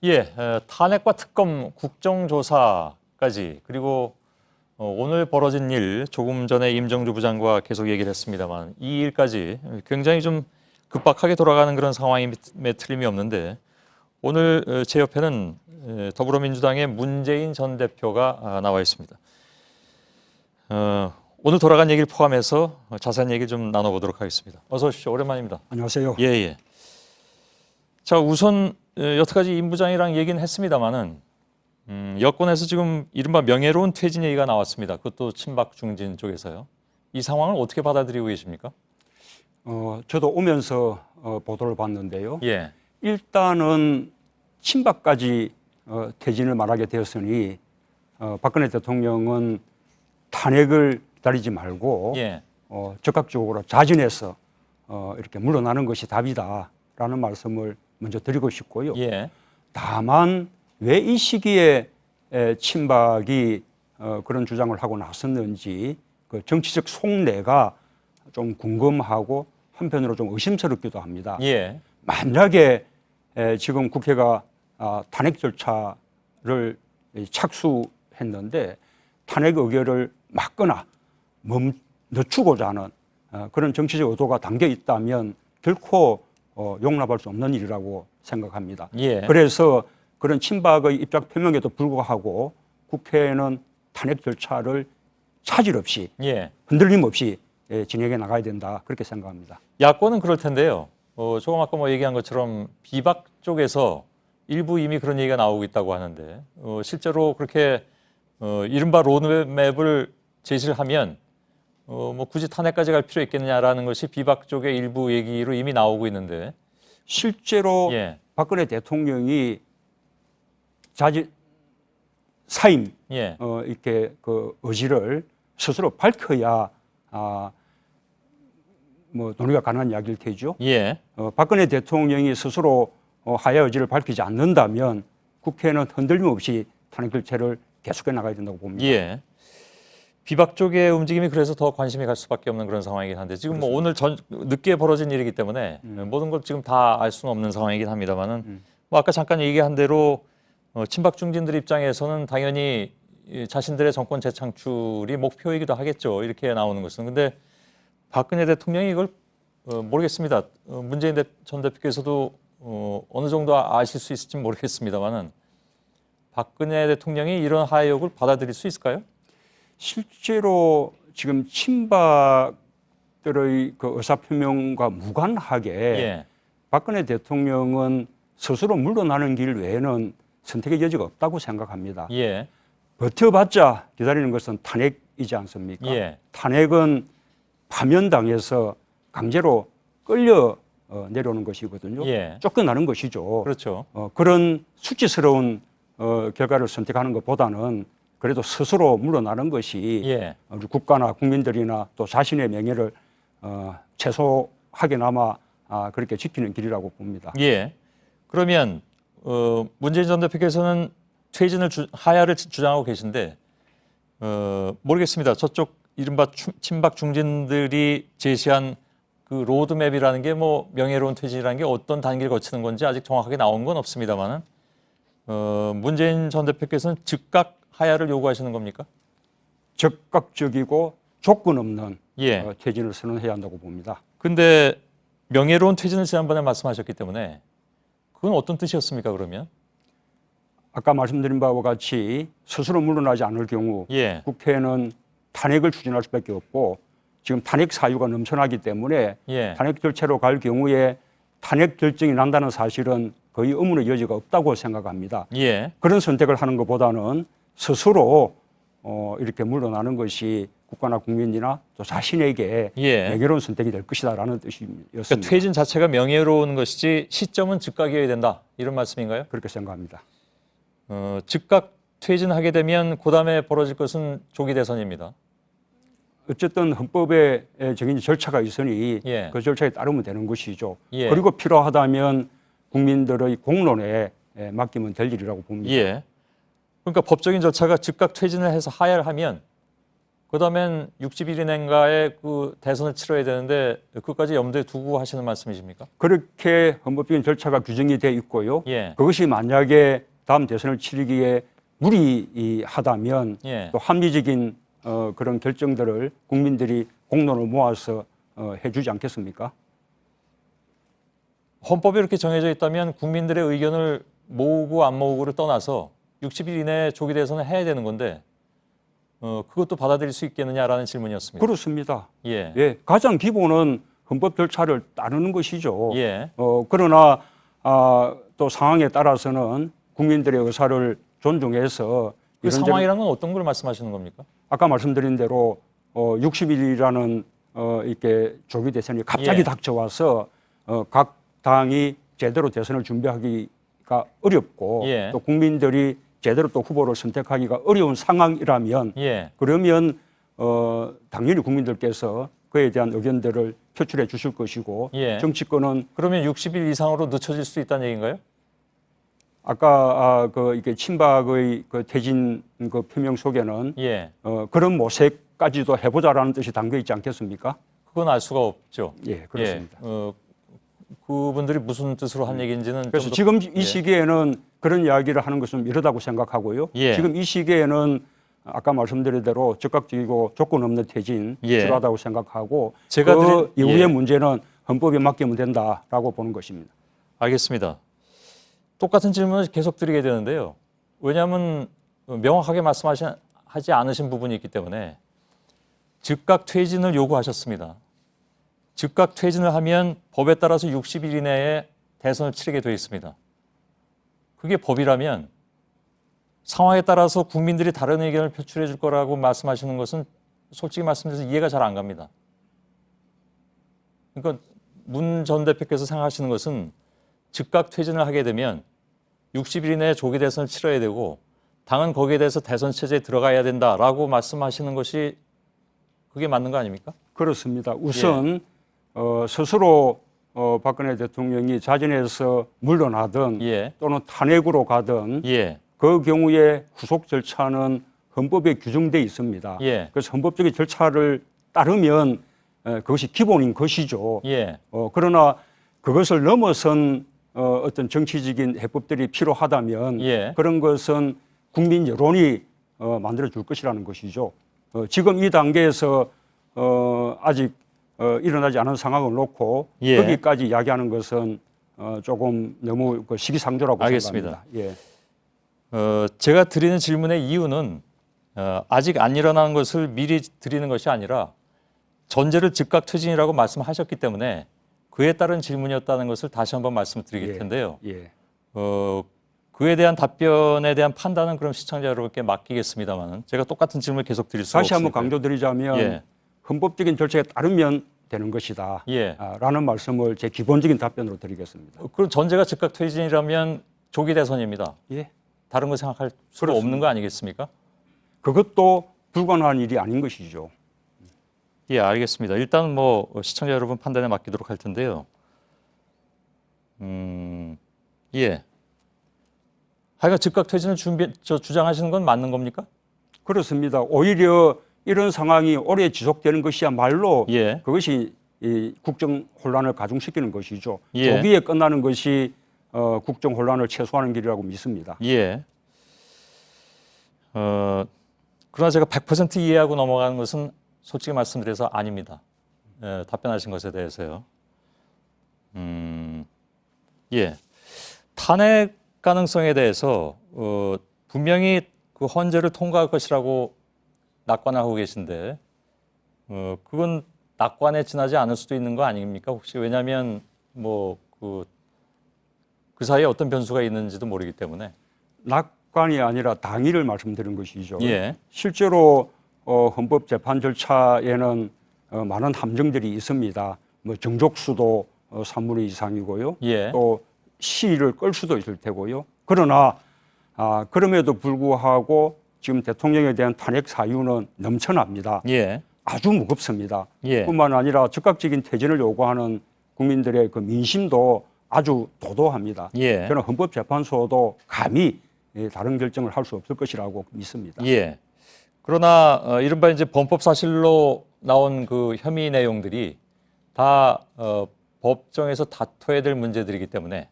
예, 탄핵과 특검, 국정조사까지 그리고 오늘 벌어진 일 조금 전에 임정주 부장과 계속 얘기를 했습니다만 이 일까지 굉장히 좀 급박하게 돌아가는 그런 상황임에 틀림이 없는데 오늘 제 옆에는 더불어민주당의 문재인 전 대표가 나와 있습니다. 오늘 돌아간 얘기를 포함해서 자세한 얘기 좀 나눠보도록 하겠습니다. 어서 오십시오. 오랜만입니다. 안녕하세요. 예, 예. 자, 우선 여태까지 임 부장이랑 얘기는 했습니다만은 여권에서 지금 이른바 명예로운 퇴진 얘기가 나왔습니다. 그것도 친박 중진 쪽에서요. 이 상황을 어떻게 받아들이고 계십니까? 저도 오면서 보도를 봤는데요. 예, 일단은 친박까지 퇴진을 말하게 되었으니 박근혜 대통령은 탄핵을 기다리지 말고 예, 적극적으로 자진해서 이렇게 물러나는 것이 답이다라는 말씀을 먼저 드리고 싶고요. 예, 다만 왜 이 시기에 친박이 그런 주장을 하고 나섰는지 그 정치적 속내가 좀 궁금하고 한편으로 좀 의심스럽기도 합니다. 예, 만약에 지금 국회가 탄핵 절차를 착수했는데 탄핵 의결을 막거나 늦추고자 하는 그런 정치적 의도가 담겨 있다면 결코 용납할 수 없는 일이라고 생각합니다. 예. 그래서 그런 친박의 입장 표명에도 불구하고 국회는 탄핵 절차를 차질 없이 예. 흔들림 없이 진행해 나가야 된다 그렇게 생각합니다. 야권은 그럴 텐데요. 조금 아까 뭐 얘기한 것처럼 비박 쪽에서 일부 이미 그런 얘기가 나오고 있다고 하는데 실제로 그렇게 이른바 로드맵을 제시를 하면 뭐 굳이 탄핵까지 갈 필요 있겠느냐라는 것이 비박 쪽의 일부 얘기로 이미 나오고 있는데 실제로 예. 박근혜 대통령이 사임 예. 이렇게 그 의지를 스스로 밝혀야 뭐 논의가 가능한 이야기일 테죠. 예. 박근혜 대통령이 스스로 하야 의지를 밝히지 않는다면 국회는 흔들림 없이 탄핵 절차를 계속해 나가야 된다고 봅니다. 예. 비박 쪽의 움직임이 그래서 더 관심이 갈 수밖에 없는 그런 상황이긴 한데 지금 뭐 오늘 늦게 벌어진 일이기 때문에 모든 걸 지금 다 알 수는 없는 상황이긴 합니다만은 뭐 아까 잠깐 얘기한 대로 친박 중진들 입장에서는 당연히 자신들의 정권 재창출이 목표이기도 하겠죠. 이렇게 나오는 것은. 근데 박근혜 대통령이 이걸 모르겠습니다. 문재인 전 대표께서도 어느 정도 아실 수 있을지 모르겠습니다만은 박근혜 대통령이 이런 하야욕을 받아들일 수 있을까요? 실제로 지금 친박들의 그 의사표명과 무관하게 예. 박근혜 대통령은 스스로 물러나는 길 외에는 선택의 여지가 없다고 생각합니다. 예. 버텨봤자 기다리는 것은 탄핵이지 않습니까? 예. 탄핵은 파면당해서 강제로 끌려 내려오는 것이거든요. 예. 쫓겨나는 것이죠. 그렇죠. 그런 수치스러운 결과를 선택하는 것보다는 그래도 스스로 물러나는 것이 예. 우리 국가나 국민들이나 또 자신의 명예를 최소하게나마 그렇게 지키는 길이라고 봅니다. 예. 그러면 문재인 전 대표께서는 퇴진을 하야를 주장하고 계신데 모르겠습니다. 저쪽 이른바 친박 중진들이 제시한 그 로드맵이라는 게 뭐 명예로운 퇴진이라는 게 어떤 단계를 거치는 건지 아직 정확하게 나온 건 없습니다만은 문재인 전 대표께서는 즉각 하야를 요구하시는 겁니까? 적극적이고 조건 없는 예. 퇴진을 선언해야 한다고 봅니다. 근데 명예로운 퇴진을 지난번에 말씀하셨기 때문에 그건 어떤 뜻이었습니까, 그러면? 아까 말씀드린 바와 같이 스스로 물러나지 않을 경우 예. 국회는 탄핵을 추진할 수밖에 없고 지금 탄핵 사유가 넘쳐나기 때문에 예. 탄핵 절차로 갈 경우에 탄핵 결정이 난다는 사실은 거의 의문의 여지가 없다고 생각합니다. 예. 그런 선택을 하는 것보다는 스스로 이렇게 물러나는 것이 국가나 국민이나 또 자신에게 예. 명예로운 선택이 될 것이다라는 뜻이었습니다. 그러니까 퇴진 자체가 명예로운 것이지 시점은 즉각이어야 된다. 이런 말씀인가요? 그렇게 생각합니다. 즉각 퇴진하게 되면 그다음에 벌어질 것은 조기 대선입니다. 어쨌든 헌법에 정해진 절차가 있으니 예. 그 절차에 따르면 되는 것이죠. 예. 그리고 필요하다면 국민들의 공론에 맡기면 될 일이라고 봅니다. 예. 그러니까 법적인 절차가 즉각 퇴진을 해서 하야를 하면 그다음엔 60일 이내인가에 그 대선을 치러야 되는데 그것까지 염두에 두고 하시는 말씀이십니까? 그렇게 헌법적인 절차가 규정이 돼 있고요. 예. 그것이 만약에 다음 대선을 치르기에 무리하다면 예. 또 합리적인 그런 결정들을 국민들이 공론을 모아서 해주지 않겠습니까? 헌법에 이렇게 정해져 있다면 국민들의 의견을 모으고 안 모으고를 떠나서 60일 이내에 조기 대선을 해야 되는 건데 그것도 받아들일 수 있겠느냐라는 질문이었습니다. 그렇습니다. 예. 예, 가장 기본은 헌법 절차를 따르는 것이죠. 예. 그러나 또 상황에 따라서는 국민들의 의사를 존중해서 그 상황이라는 건 어떤 걸 말씀하시는 겁니까? 아까 말씀드린 대로 60일이라는 이렇게 조기 대선이 갑자기 예. 닥쳐와서 각 당이 제대로 대선을 준비하기가 어렵고 예. 또 국민들이 제대로 또 후보를 선택하기가 어려운 상황이라면 예. 그러면 당연히 국민들께서 그에 대한 의견들을 표출해 주실 것이고 예. 정치권은 그러면 60일 이상으로 늦춰질 수 있다는 얘기인가요? 아까 이게 친박의 그 퇴진 그 표명 속에는 예. 그런 모색까지도 해보자라는 뜻이 담겨 있지 않겠습니까? 그건 알 수가 없죠. 예, 그렇습니다. 예. 그분들이 무슨 뜻으로 한 얘기인지는 그래서 좀 더- 지금 이 예. 시기에는 그런 이야기를 하는 것은 이르다고 생각하고요. 예. 지금 이 시기에는 아까 말씀드린 대로 즉각적이고 조건 없는 퇴진 예. 필요하다고 생각하고 제가 그 드린- 이후의 예. 문제는 헌법에 맡기면 된다라고 보는 것입니다. 알겠습니다. 똑같은 질문을 계속 드리게 되는데요. 왜냐하면 명확하게 말씀하지 않으신 부분이 있기 때문에 즉각 퇴진을 요구하셨습니다. 즉각 퇴진을 하면 법에 따라서 60일 이내에 대선을 치르게 되어 있습니다. 그게 법이라면 상황에 따라서 국민들이 다른 의견을 표출해 줄 거라고 말씀하시는 것은 솔직히 말씀드려서 이해가 잘 안 갑니다. 그러니까 문 전 대표께서 생각하시는 것은 즉각 퇴진을 하게 되면 60일 이내에 조기 대선을 치러야 되고 당은 거기에 대해서 대선 체제에 들어가야 된다라고 말씀하시는 것이 그게 맞는 거 아닙니까? 그렇습니다. 우선 스스로 박근혜 대통령이 자진해서 물러나든 예. 또는 탄핵으로 가든 예. 그 경우에 후속 절차는 헌법에 규정돼 있습니다. 예. 그래서 헌법적인 절차를 따르면 그것이 기본인 것이죠. 예. 그러나 그것을 넘어선 어떤 정치적인 해법들이 필요하다면 예. 그런 것은 국민 여론이 만들어 줄 것이라는 것이죠. 지금 이 단계에서 아직 일어나지 않은 상황을 놓고 예. 거기까지 이야기하는 것은 조금 너무 그 시기상조라고 알겠습니다. 생각합니다. 예. 제가 드리는 질문의 이유는 아직 안 일어나는 것을 미리 드리는 것이 아니라 전제를 즉각 퇴진이라고 말씀하셨기 때문에 그에 따른 질문이었다는 것을 다시 한번 말씀을 드릴 예. 텐데요. 예. 그에 대한 답변에 대한 판단은 그럼 시청자 여러분께 맡기겠습니다만 제가 똑같은 질문을 계속 드릴 수가 다시 한번 없으니까요. 강조드리자면 예. 헌법적인 절차에 따르면 되는 것이다. 예. 라는 말씀을 제 기본적인 답변으로 드리겠습니다. 그럼 전제가 즉각 퇴진이라면 조기 대선입니다. 예. 다른 거 생각할 수가 그렇습니다. 없는 거 아니겠습니까? 그것도 불가능한 일이 아닌 것이죠. 예, 알겠습니다. 일단 뭐 시청자 여러분 판단에 맡기도록 할 텐데요. 예. 하여간 즉각 퇴진을 주장하시는 건 맞는 겁니까? 그렇습니다. 오히려 이런 상황이 오래 지속되는 것이야말로 예. 그것이 이 국정 혼란을 가중시키는 것이죠. 예. 조기에 끝나는 것이 국정 혼란을 최소화하는 길이라고 믿습니다. 예. 그러나 제가 100% 이해하고 넘어가는 것은 솔직히 말씀드려서 아닙니다. 답변하신 것에 대해서요. 예. 탄핵 가능성에 대해서 분명히 그 헌재를 통과할 것이라고 낙관하고 계신데 그건 낙관에 지나지 않을 수도 있는 거 아닙니까? 혹시 왜냐하면 뭐 그 사이에 어떤 변수가 있는지도 모르기 때문에. 낙관이 아니라 당위를 말씀드린 것이죠. 예. 실제로 헌법 재판 절차에는 많은 함정들이 있습니다. 뭐 정족수도 3분의 2 이상이고요. 예. 또 시일을 끌 수도 있을 테고요. 그러나 그럼에도 불구하고 지금 대통령에 대한 탄핵 사유는 넘쳐납니다. 예. 아주 무겁습니다. 예. 뿐만 아니라 즉각적인 퇴진을 요구하는 국민들의 그 민심도 아주 도도합니다. 예. 저는 헌법재판소도 감히 다른 결정을 할 수 없을 것이라고 믿습니다. 예. 그러나 이른바 이제 범법 사실로 나온 그 혐의 내용들이 다 법정에서 다퉈야 될 문제들이기 때문에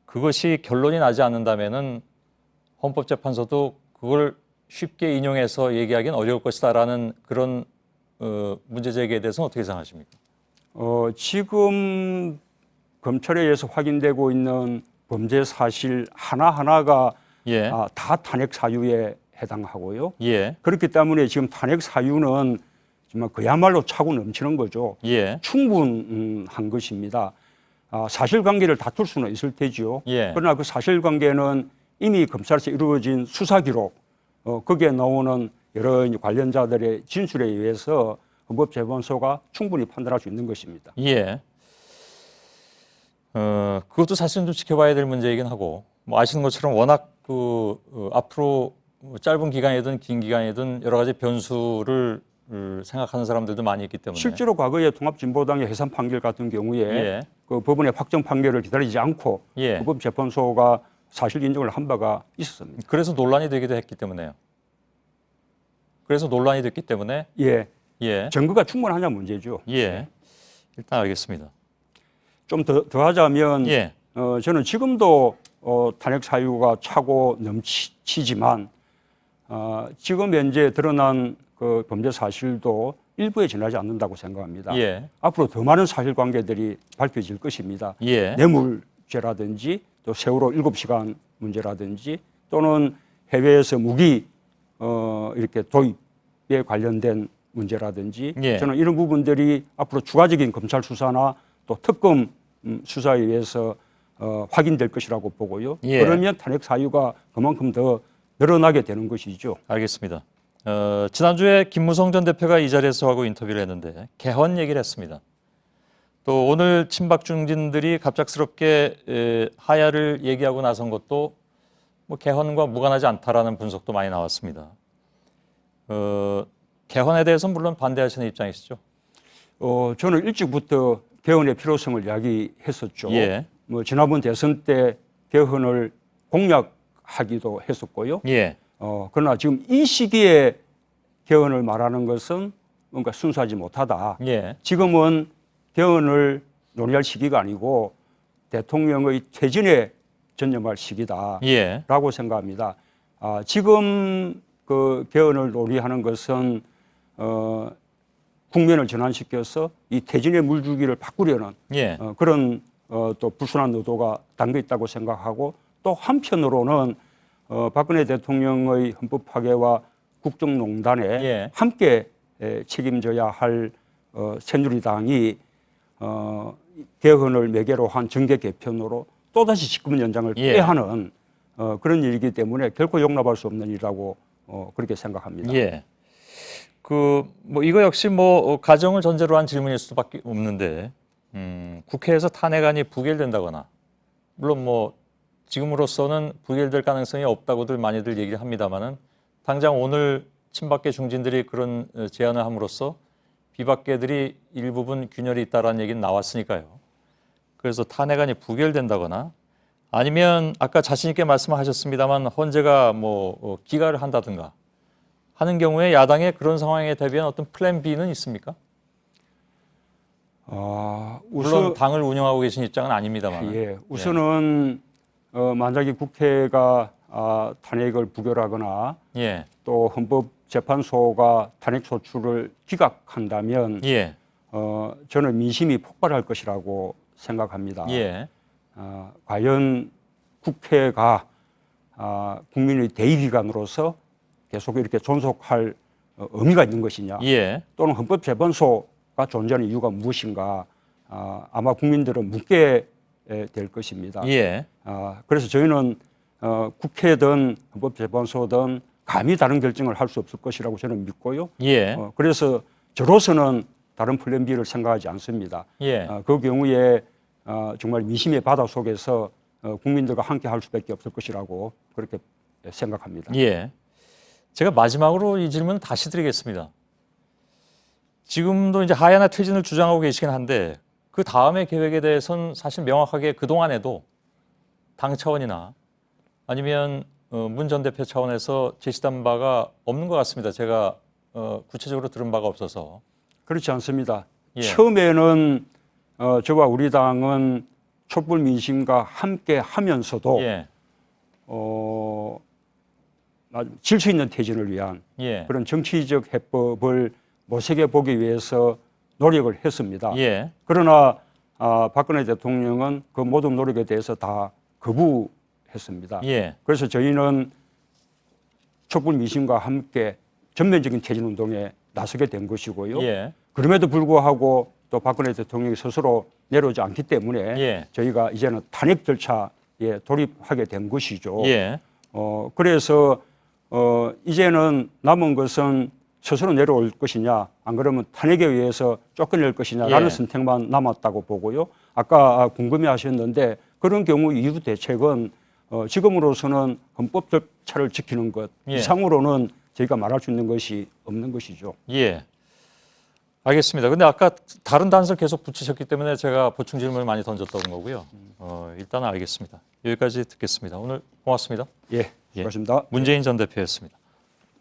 그것이 결론이 나지 않는다면은 헌법재판소도 그걸 쉽게 인용해서 얘기하기는 어려울 것이다라는 그런 문제 제기에 대해서는 어떻게 생각하십니까? 지금 검찰에 의해서 확인되고 있는 범죄 사실 하나하나가 예. 다 탄핵 사유에 해당하고요. 예. 그렇기 때문에 지금 탄핵 사유는 정말 그야말로 차고 넘치는 거죠. 예. 충분한 것입니다. 사실관계를 다툴 수는 있을 테지요. 예. 그러나 그 사실관계는 이미 검찰에서 이루어진 수사 기록, 거기에 나오는 여러 관련자들의 진술에 의해서 헌법재판소가 충분히 판단할 수 있는 것입니다. 예. 그것도 사실은 좀 지켜봐야 될 문제이긴 하고, 뭐 아시는 것처럼 워낙 앞으로 짧은 기간이든 긴 기간이든 여러 가지 변수를 생각하는 사람들도 많이 있기 때문에 실제로 과거에 통합진보당의 해산 판결 같은 경우에 예. 그 법원의 확정 판결을 기다리지 않고 예. 헌법재판소가 사실 인정을 한 바가 있었습니다. 그래서 논란이 되기도 했기 때문에요. 그래서 논란이 됐기 때문에 예, 예. 증거가 충분하냐 문제죠. 예. 일단 알겠습니다. 좀 더 하자면 예. 저는 지금도 탄핵 사유가 차고 넘치지만 지금 현재 드러난 그 범죄 사실도 일부에 지나지 않는다고 생각합니다. 예. 앞으로 더 많은 사실관계들이 밝혀질 것입니다. 예. 뇌물죄라든지 또 세월호 7시간 문제라든지 또는 해외에서 무기 이렇게 도입에 관련된 문제라든지 예. 저는 이런 부분들이 앞으로 추가적인 검찰 수사나 또 특검 수사에 의해서 확인될 것이라고 보고요. 예. 그러면 탄핵 사유가 그만큼 더 늘어나게 되는 것이죠. 알겠습니다. 지난주에 김무성 전 대표가 이 자리에서 하고 인터뷰를 했는데 개헌 얘기를 했습니다. 또 오늘 친박 중진들이 갑작스럽게 하야를 얘기하고 나선 것도 뭐 개헌과 무관하지 않다라는 분석도 많이 나왔습니다. 개헌에 대해서는 물론 반대하시는 입장이시죠? 저는 일찍부터 개헌의 필요성을 이야기했었죠. 예. 뭐 지난번 대선 때 개헌을 공약하기도 했었고요. 예. 그러나 지금 이 시기에 개헌을 말하는 것은 뭔가 순수하지 못하다. 예. 지금은 개헌을 논의할 시기가 아니고 대통령의 퇴진에 전념할 시기다라고 예. 생각합니다. 지금 그 개헌을 논의하는 것은 국면을 전환시켜서 이 퇴진의 물줄기를 바꾸려는 예. 그런 또 불순한 의도가 담겨 있다고 생각하고 또 한편으로는 박근혜 대통령의 헌법 파괴와 국정농단에 예. 함께 책임져야 할 새누리당이 개헌을 매개로 한 정계 개편으로 또다시 집권 연장을 예. 꾀하는 그런 일이기 때문에 결코 용납할 수 없는 일이라고 그렇게 생각합니다. 예. 뭐 이거 역시 뭐 가정을 전제로 한 질문일 수밖에 없는데 국회에서 탄핵안이 부결된다거나 물론 뭐 지금으로서는 부결될 가능성이 없다고들 많이들 얘기를 합니다만은 당장 오늘 친박계 중진들이 그런 제안을 함으로써 비박계들이 일부분 균열이 있다라는 얘기는 나왔으니까요. 그래서 탄핵안이 부결된다거나 아니면 아까 자신 있게 말씀하셨습니다만 헌재가 뭐 기각을 한다든가 하는 경우에 야당의 그런 상황에 대비한 어떤 플랜 B는 있습니까? 물론 당을 운영하고 계신 입장은 아닙니다만. 예, 우선은 만약에 국회가 탄핵을 부결하거나 예. 또 헌법재판소가 탄핵 소추를 기각한다면 예. 저는 민심이 폭발할 것이라고 생각합니다. 예. 과연 국회가 국민의 대의기관으로서 계속 이렇게 존속할 의미가 있는 것이냐 예. 또는 헌법재판소가 존재하는 이유가 무엇인가 아마 국민들은 묻게 될 것입니다. 예. 그래서 저희는 국회든 헌법재판소든 감히 다른 결정을 할 수 없을 것이라고 저는 믿고요. 예. 그래서 저로서는 다른 플랜 B를 생각하지 않습니다. 예. 그 경우에 정말 민심의 바다 속에서 국민들과 함께 할 수밖에 없을 것이라고 그렇게 생각합니다. 예. 제가 마지막으로 이 질문을 다시 드리겠습니다. 지금도 이제 하야나 퇴진을 주장하고 계시긴 한데 그 다음의 계획에 대해서는 사실 명확하게 그동안에도 당 차원이나 아니면 문 전 대표 차원에서 제시된 바가 없는 것 같습니다. 제가 구체적으로 들은 바가 없어서. 그렇지 않습니다. 예. 처음에는 저와 우리 당은 촛불 민심과 함께 하면서도 예. 질서 있는 퇴진을 위한 예. 그런 정치적 해법을 모색해 보기 위해서 노력을 했습니다. 예. 그러나 박근혜 대통령은 그 모든 노력에 대해서 다 거부했습니다. 예. 그래서 저희는 촛불 민심과 함께 전면적인 퇴진 운동에 나서게 된 것이고요. 예. 그럼에도 불구하고 또 박근혜 대통령이 스스로 내려오지 않기 때문에 예. 저희가 이제는 탄핵 절차에 돌입하게 된 것이죠. 예. 그래서 이제는 남은 것은 스스로 내려올 것이냐, 안 그러면 탄핵에 의해서 쫓겨낼 것이냐라는 예. 선택만 남았다고 보고요. 아까 궁금해하셨는데 그런 경우 이후 대책은 지금으로서는 헌법 절차를 지키는 것 예. 이상으로는 저희가 말할 수 있는 것이 없는 것이죠. 예. 알겠습니다. 근데 아까 다른 단서를 계속 붙이셨기 때문에 제가 보충 질문을 많이 던졌던 거고요. 일단은 알겠습니다. 여기까지 듣겠습니다. 오늘 고맙습니다. 예, 수고하셨습니다. 문재인 전 대표였습니다.